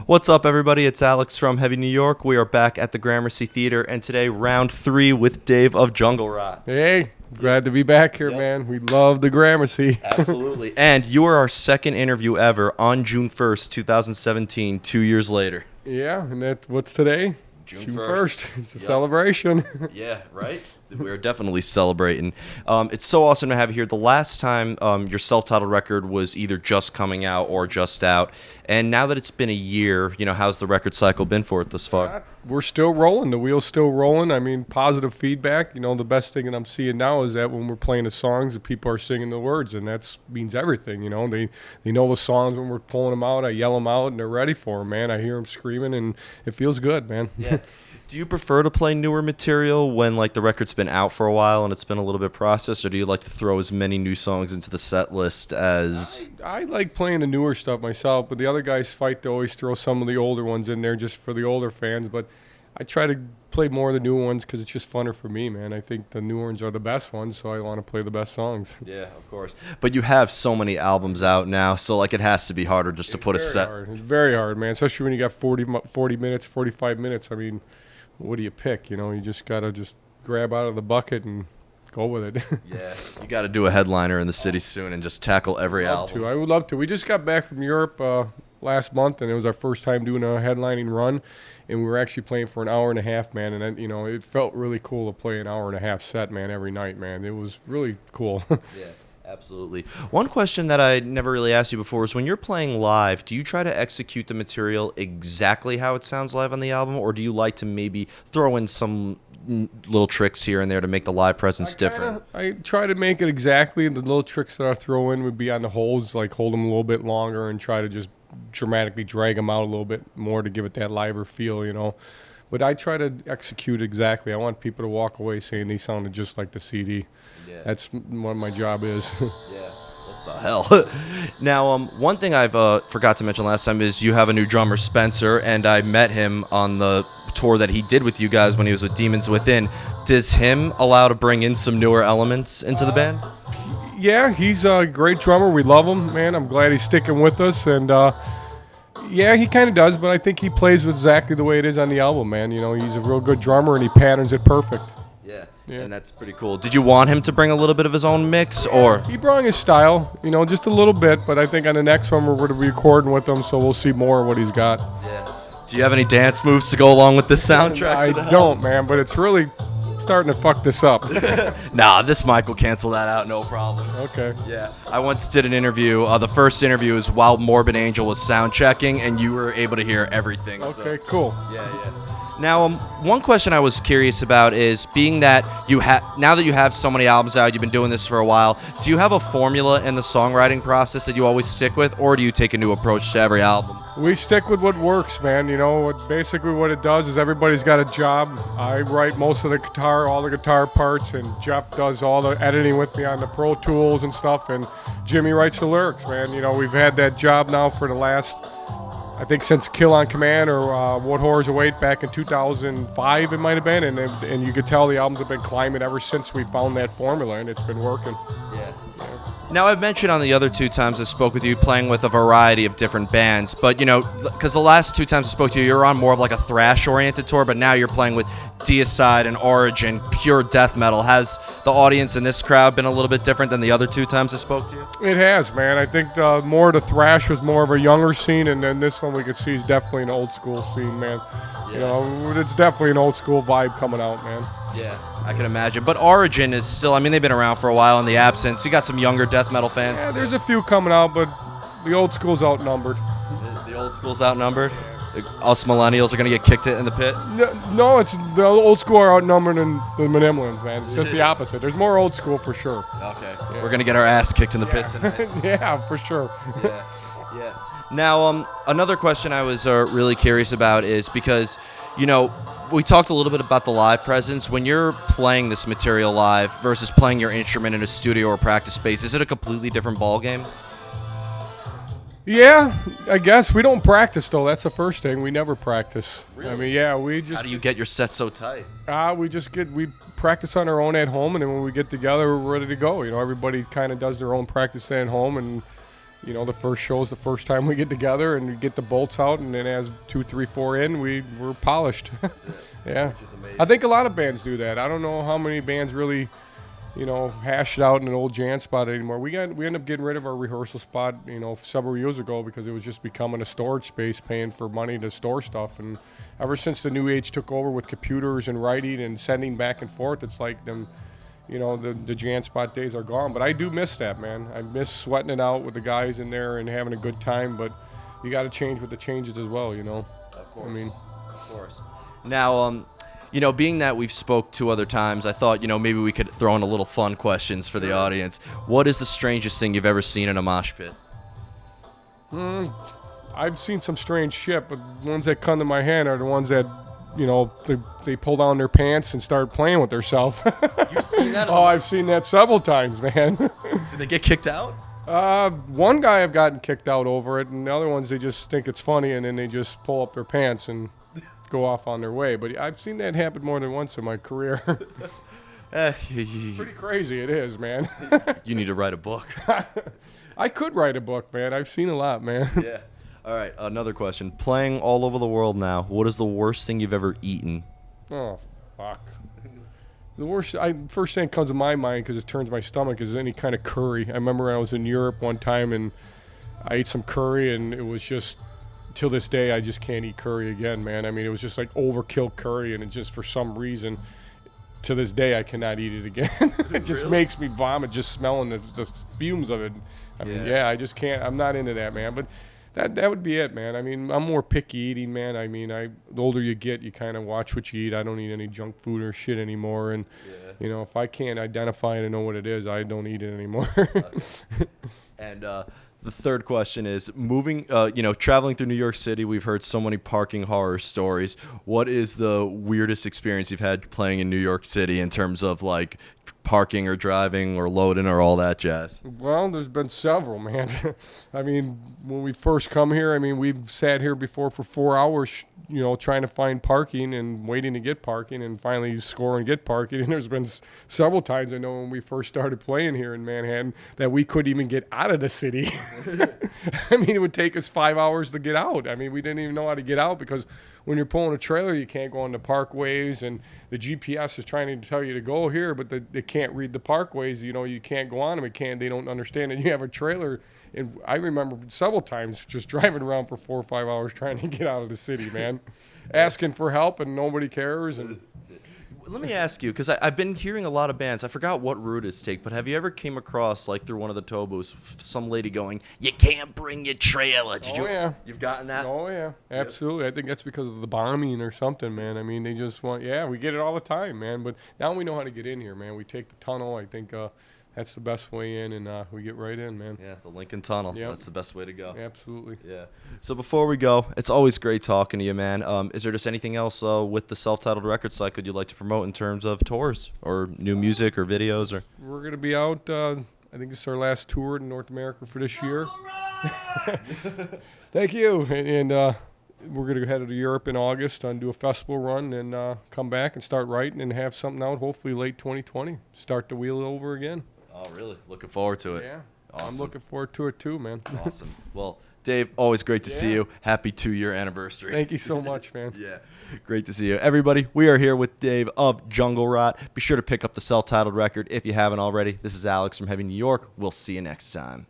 What's up, everybody? It's Alex from Heavy New York. We are back at the Gramercy Theater, and today, round 3 with Dave of Jungle Rot. Hey, glad to be back here, man. We love the Gramercy. Absolutely. And you are our second interview ever on June 1st, 2017, 2 years later. Yeah, and what's today? June 1st. It's a celebration. Yeah, right? We're definitely celebrating. It's so awesome to have you here. The last time your self-titled record was either just coming out or just out. And now that it's been a year, how's the record cycle been for it thus far? We're still rolling. The wheel's still rolling. I mean, positive feedback. The best thing that I'm seeing now is that when we're playing the songs, the people are singing the words, and that means everything. They know the songs when we're pulling them out. I yell them out, and they're ready for them, man. I hear them screaming, and it feels good, man. Yeah. Do you prefer to play newer material when the record's been out for a while and it's been a little bit processed, or do you like to throw as many new songs into the set list as... I like playing the newer stuff myself, but the other guys fight to always throw some of the older ones in there just for the older fans. But I try to play more of the new ones because it's just funner for me, man. I think the new ones are the best ones, so I want to play the best songs. Yeah, of course. But you have so many albums out now, so it has to be harder just to put a set. It's very hard, man, especially when you got 40 minutes, 45 minutes. I mean, what do you pick? You just got to just grab out of the bucket and go with it. Yeah, you got to do a headliner in the city soon and just tackle every album. I would love to. We just got back from Europe last month, and it was our first time doing a headlining run, and we were actually playing for an hour and a half, man, and it felt really cool to play an hour and a half set, man, every night, man. It was really cool. Yeah. Absolutely. One question that I never really asked you before is when you're playing live, do you try to execute the material exactly how it sounds live on the album, or do you like to maybe throw in some little tricks here and there to make the live presence different? I try to make it exactly. The little tricks that I throw in would be on the holds, like hold them a little bit longer and try to just dramatically drag them out a little bit more to give it that liver feel, But I try to execute exactly. I want people to walk away saying they sounded just like the CD. Yeah. That's what my job is. Yeah. What the hell? Now, one thing I've forgot to mention last time is you have a new drummer, Spencer, and I met him on the tour that he did with you guys when he was with Demons Within. Does him allow to bring in some newer elements into the band? Yeah, he's a great drummer. We love him, man. I'm glad he's sticking with us, and yeah, he kind of does, but I think he plays exactly the way it is on the album, man. He's a real good drummer, and he patterns it perfect. Yeah, and that's pretty cool. Did you want him to bring a little bit of his own mix, or? He brought his style, just a little bit, but I think on the next one we're going to be recording with him, so we'll see more of what he's got. Yeah. Do you have any dance moves to go along with this soundtrack? I don't, man, but it's really starting to fuck this up. Nah, this mic will cancel that out, no problem. Okay. Yeah, I once did an interview. The first interview is while Morbid Angel was sound checking, and you were able to hear everything. Okay, cool. Yeah. Now, one question I was curious about is, being that now that you have so many albums out, you've been doing this for a while, do you have a formula in the songwriting process that you always stick with, or do you take a new approach to every album? We stick with what works, man. Basically what it does is everybody's got a job. I write most of the guitar, all the guitar parts, and Jeff does all the editing with me on the Pro Tools and stuff, and Jimmy writes the lyrics, man. We've had that job now for the last, I think, since Kill on Command or What Horrors Await back in 2005 it might have been, and you could tell the albums have been climbing ever since we found that formula, and it's been working. Yeah. Now, I've mentioned on the other 2 times I spoke with you playing with a variety of different bands, but, because the last 2 times I spoke to you, you're on more of like a thrash-oriented tour, but now you're playing with Deicide and Origin, pure death metal. Has the audience in this crowd been a little bit different than the other 2 times I spoke to you? It has, man. I think more the thrash was more of a younger scene, and then this one we could see is definitely an old-school scene, man. Yeah. It's definitely an old-school vibe coming out, man. Yeah, I can imagine. But Origin is still, they've been around for a while in the absence. You got some younger death metal fans. Yeah, there's a few coming out, but the old school's outnumbered. The old school's outnumbered? Us millennials are going to get kicked in the pit? No, it's the old school are outnumbered than the millennials, man. It's just the opposite. There's more old school for sure. Okay. Yeah. We're going to get our ass kicked in the pit tonight. Yeah, for sure. Yeah. Now, another question I was really curious about is because, we talked a little bit about the live presence. When you're playing this material live versus playing your instrument in a studio or practice space, is it a completely different ballgame? Yeah, I guess. We don't practice, though. That's the first thing. We never practice. Really? We just... How do you get your set so tight? We practice on our own at home, and then when we get together, we're ready to go. Everybody kind of does their own practice at home, and the first show is the first time we get together and we get the bolts out, and then as 2, 3, 4 in, we're polished. Yeah. Which is amazing. I think a lot of bands do that. I don't know how many bands really, hash it out in an old jam spot anymore. We ended up getting rid of our rehearsal spot, several years ago because it was just becoming a storage space, paying for money to store stuff. And ever since the new age took over with computers and writing and sending back and forth, it's like them, the jam spot days are gone. But I do miss that, man. I miss sweating it out with the guys in there and having a good time. But you got to change with the changes as well, Of course. Of course. Now, being that we've spoke 2 other times, I thought, maybe we could throw in a little fun questions for the audience. What is the strangest thing you've ever seen in a mosh pit? I've seen some strange shit, but the ones that come to my hand are the ones that, they pull down their pants and start playing with themselves. You've seen that? Oh, I've seen that several times, man. Did they get kicked out? One guy I've gotten kicked out over it, and the other ones, they just think it's funny, and then they just pull up their pants and go off on their way. But I've seen that happen more than once in my career. Pretty crazy it is, man. You need to write a book. I could write a book, man. I've seen a lot, man. Yeah. All right, another question. Playing all over the world now, what is the worst thing you've ever eaten? Oh, fuck. The worst, first thing that comes to my mind, because it turns my stomach, is any kind of curry. I remember when I was in Europe one time, and I ate some curry, and it was just, till this day, I just can't eat curry again, man. I mean, it was just like overkill curry, and it just, for some reason, to this day, I cannot eat it again. It just makes me vomit just smelling the fumes of it. I mean, yeah, I just can't. I'm not into that, man. But that would be it, man. I mean, I'm more picky eating, man. I mean, the older you get, you kind of watch what you eat. I don't eat any junk food or shit anymore. And, if I can't identify it and know what it is, I don't eat it anymore. And the third question is, traveling through New York City, we've heard so many parking horror stories. What is the weirdest experience you've had playing in New York City in terms of, like, parking or driving or loading or all that jazz? Well, there's been several, man. I mean, when we first come here, we've sat here before for 4 hours, trying to find parking and waiting to get parking, and finally you score and get parking. And there's been several times, I know, when we first started playing here in Manhattan, that we couldn't even get out of the city. It would take us 5 hours to get out. We didn't even know how to get out, because when you're pulling a trailer, you can't go on the parkways, and the GPS is trying to tell you to go here, but they can't read the parkways. You can't go on them. They don't understand it. You have a trailer, and I remember several times just driving around for 4 or 5 hours trying to get out of the city, man, asking for help, and nobody cares. And let me ask you, because I've been hearing a lot of bands. I forgot what route it's take, but have you ever came across, like, through one of the tow booths, some lady going, "You can't bring your trailer"? Yeah. You've gotten that? Oh, yeah. Absolutely. I think that's because of the bombing or something, man. They just want, we get it all the time, man. But now we know how to get in here, man. We take the tunnel. I think that's the best way in, and we get right in, man. Yeah, the Lincoln Tunnel. Yep. That's the best way to go. Absolutely. Yeah. So before we go, it's always great talking to you, man. Is there just anything else with the self-titled record cycle you'd like to promote in terms of tours or new music or videos? Or we're going to be out, I think this is our last tour in North America for this year. Thank you. And we're going to head to Europe in August and do a festival run, and come back and start writing and have something out hopefully late 2020. Start the wheel over again. Oh, really? Looking forward to it. Yeah. Awesome. I'm looking forward to it too, man. Awesome. Well, Dave, always great to see you. Happy 2-year anniversary. Thank you so much, man. Yeah. Great to see you. Everybody, we are here with Dave of Jungle Rot. Be sure to pick up the self-titled record if you haven't already. This is Alex from Heavy New York. We'll see you next time.